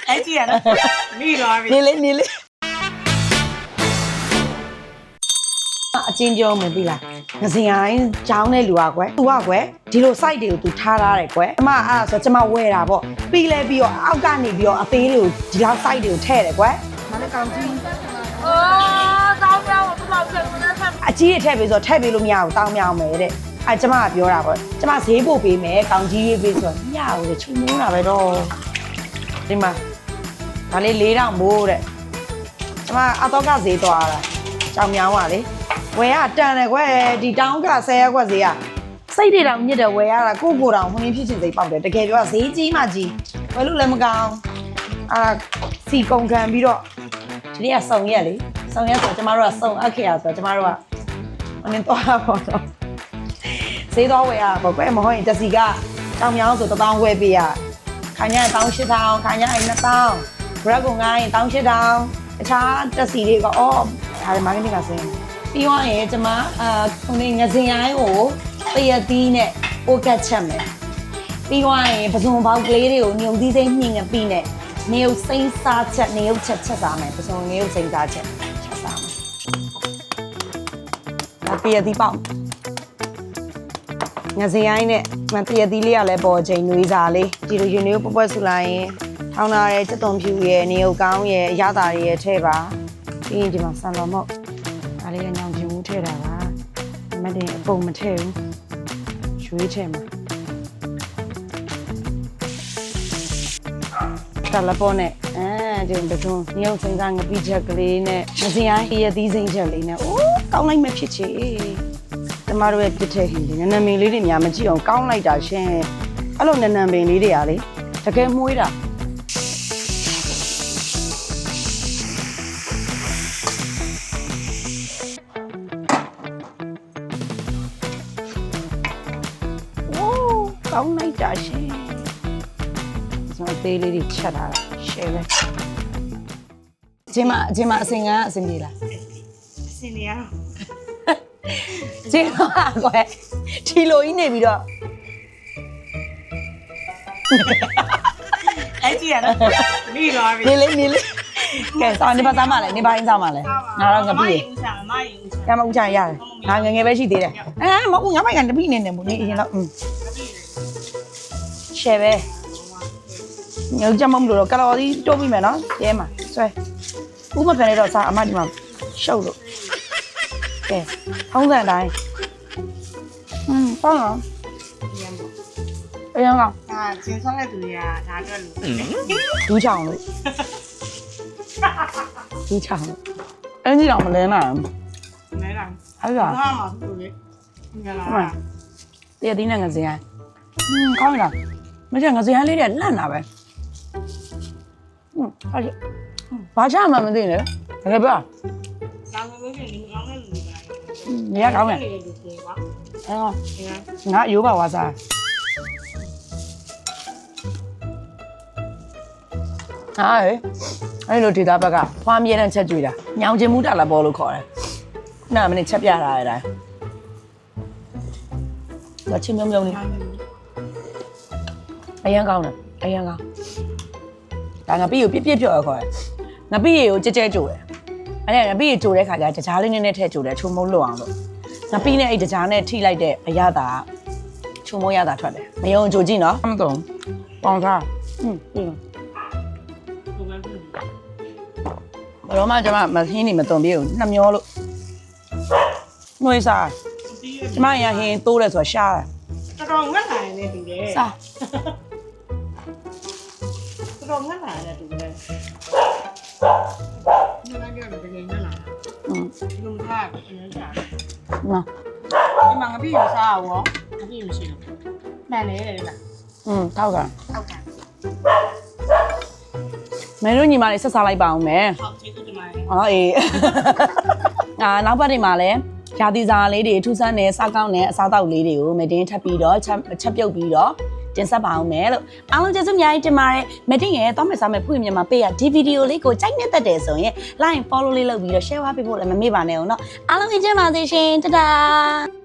အဲ့ကြည့်ရနော်မိသွားပြီနေလေအချင်းပြောမယ်ပြီလားငစင်ရိုင်းကြောင်းတဲ့လူကွယ်သူကွယ်ဒီလို site တွေကိုသူထားရတယ်ကွယ်အမအဲ့ဆိုကျမဝယ်တာပေါ့ပြီးလဲပြီးတော့အောက်ကနေပြီးတော့အသေးလေးကိုဒီလောက် site တွေကိုထည့်တယ်ကွယ်မလည်းကောင်းကြည့်တောင်းပြောင်းကိုသူ့လောက်ဆက်နေတယ်အကြီးတွေထည့်ပြီးဆိုထည့်ပြီးလို့မရဘူးတောင်းမြောင်းမယ်တဲ့အဲ့ကျမကပြောတာပေါ့ကျမဈေးပို့ပေးမယ်ကောင်းကြီးရေးပေးဆိုတော့မရဘူးလေချုံမိုးတာပဲတော့ဒီမှာဒါလေး4000မိုးတဲ့ကျမအတော့ကဈေးသွားတာကြောင်မြောင်းပါလေဝယ်ရတန်တယ်ကွယ်ဒီတောင်းက10ရက်ကွက်ဈေးကစိတ်တွေတောင်ညစ်တယ်ဝယ်ရတာကိုတောင်ဟိုနေဖြစ်ချင်စိတ်ပေါက်တယ်တကယ်ပြောဈေးကြီးမှကြီးဝယ်လို့လည်းမကောင်းစီကုန်ခံပြီးတော့ဒီနေ့ကစုံရက်လေစုံရက်ဆိုကျမတို့ကစုံအပ်ခဲ့ရဆိုတော့ကျမတို့ကအင်းသွားပါတော့ဈေးတော့ဝယ်ရပေါ့ကွယ်မဟုတ်ရင်တစီကတောင်မြောင်းဆို1000ဝယ်ပေးရခိုင်ရ18000ခိုင်ရ2000ဘရက်ကုန်9ရင်18000အခြားတစီတွေကအော်ဒါလည်း marketing ကစင်းပြီးသွားရင်ကျမခုနေငစင်ရိုင်းကိုတရသီးနဲ့ပိုကတ်ချက်မယ်ပြီးသွားရင်ပစုံပေါက်ကလေးတွေကိုညုံသီးစိမ့်နှင်းငပိနဲ့နေုပ်စိမ့်စားချက်နေုပ်ချက်စားမယ်ပစုံနေုပ်စိမ့်စားချက်ချက်စားမယ်ဒါတရသီးပေါက်ငစင်ရိုင်းနဲ့တရသီးလေးကလည်းပေါ်ချိန်နွေးစားလေးဒီလိုယူနေပွက်ဆူလိုက်ရင်ထောင်းလာတဲ့စက်သွန်ဖြူရဲ့နေုပ်ကောင်းရဲ့အရသာတွေရဲ့ထဲပါပြီးရင်ဒီမှာဆန်တော်မဟုတ်ဒါလေးကညောင်ချင်မှုထည့်တာပါမတင်အပုံမထည့်ဘူးရွေးထည့်မှာတလပေါ်နဲ့ဒီဘုံညောင်စင်ကငပိချက်ကလေးနဲ့မစင်ရိုင်းရသီးစိမ့်ချက်လေးနဲ့အိုးကောင်းလိုက်မှဖြစ်ချေကျမတို့ရဲ့ပြစ်ထည့်ဟင်းဒီနနမင်လေးတွေများမကြည့်အောင်ကောင်းလိုက်တာရှင်အဲ့လိုနနမင်လေးတွေကလေတကယ်မှုေးတာကောင်းလိုက်တာရှင်ကျွန်တော်သေးလေးတွေချက်လာတာရှယ်ပဲအချင်းမအစင်ကအစင်ပြေလားအစင်နေရတော့ချင်းမကွယ်ဒီလိုကြီးနေပြီးတော့အဲ့ကြည့်ရနော်မိသွားပြီနေလေကဲစောင်းနေပါသားမလဲနေပါရင်စောင်းမလဲငါတော့ငပိဦးချာမရင်ဦးချာရမဦးချာရတယ်ငါငယ်ပဲရှိသေးတယ်မဟုတ်ငါမိုက်ကတပိနေဘူးနေအရင်တော့ရှယ်ပဲညောင်ကြမမလို့တော့ကလော်ကြီးတိုးပြီးမယ်နော်ကျဲမှာဆွဲဥမပြန်နေတော့စားအမဒီမှာရှုပ်လို့ကဲထုံးစံတိုင်းပေါင်းတော့အရင်ကကျင်းဆောက်တဲ့သူတွေကဒါအတွက်လို့ဒူးချောင်လို့အင်းကြီးတော့မလဲနိုင်လဲလားဟုတ်လားဟာမှာသူလေငါလားတရသီးနဲ့ငစင်ရိုင်းကောင်းလားမကျငစင်ရိုင်းလေးတွေလန့်တာပဲဟာဘာချမှမသိနဲ့တကယ်ပြောကောင်းလို့ရှိရင်ကောင်းတဲ့လူတွေနေရကောင်းမယ်ငါရိုးပါဝါစားအဲ့လိုဒေတာဘက်ကဖွားမြဲတဲ့ချက်ကြွေတာညောင်ချင်းမှုတာလာပေါ်လို့ခေါ်တယ်နာမနဲ့ချက်ပြတာတဲ့တိုင်းတော့ချင်းမြုံလေးအရန်ကောင်းတယ်အရန်ကောင်းဒါငါပြီးကိုပြပြဖြော်ရခေါ်တယ်ငါပြီးကိုကြဲကြဲကြိုတယ်အဲ့ဒါငါပြီးကြိုတဲ့ခါကျတကြားလေးနဲ့ထည့်ကြိုတယ်ချုံမုံလွတ်အောင်လို့ငါပြီးနဲ့အဲ့တကြားနဲ့ထိလိုက်တဲ့အရသာချုံမုံရတာထွက်တယ်မယုံကြိုကြည့်နော်မတုံပေါင်စားဘယ်တော့မှကျွန်မမဟင်းနေမတုံပြေဘူးနှမျောလို့နှွေးစားကျမရဟင်းတိုးတယ်ဆိုရှားတယ်တော်ငတ်လာတယ်တူတယ်စားတော်ငတ်လာတယ်တူတယ်ငါလည်းတကယ်ငတ်လာတာလူသားအရင်စားနော်ဒီမှာငပိကိုစားရောငပိမရှိဘူးမှန်တယ်လေလားထောက်ကမင်းတို့ညီမလေးဆက်စားလိုက်ပါအောင်မယ်ဟုတ်ကျေးဇူးတင်ပါတယ်အေးနောက်ပတ်တွေမှာလည်းရာသီစားလေးတွေထူးဆန်းတဲ့စားကောင်းတဲ့အစားအသောက်လေးတွေကိုမတင်ထပ်ပြီးတော့ချက်ပြုတ်ပြီးတော့တင်ဆက်ပါအောင်မယ်လို့အားလုံးကျေးဇူးအများကြီးတင်ပါတယ်မတင်ရဲ့တောင်းမဲ့စားမဲ့ဖွင့်မြန်မာပေးရဒီဗီဒီယိုလေးကိုကြိုက်နေတတ်တယ်ဆိုရင် like follow လေးလုပ်ပြီးတော့ share ပေးဖို့လည်းမမေ့ပါနဲ့ဦးเนาะအားလုံးကြည့်ပါစေရှင်တဒါ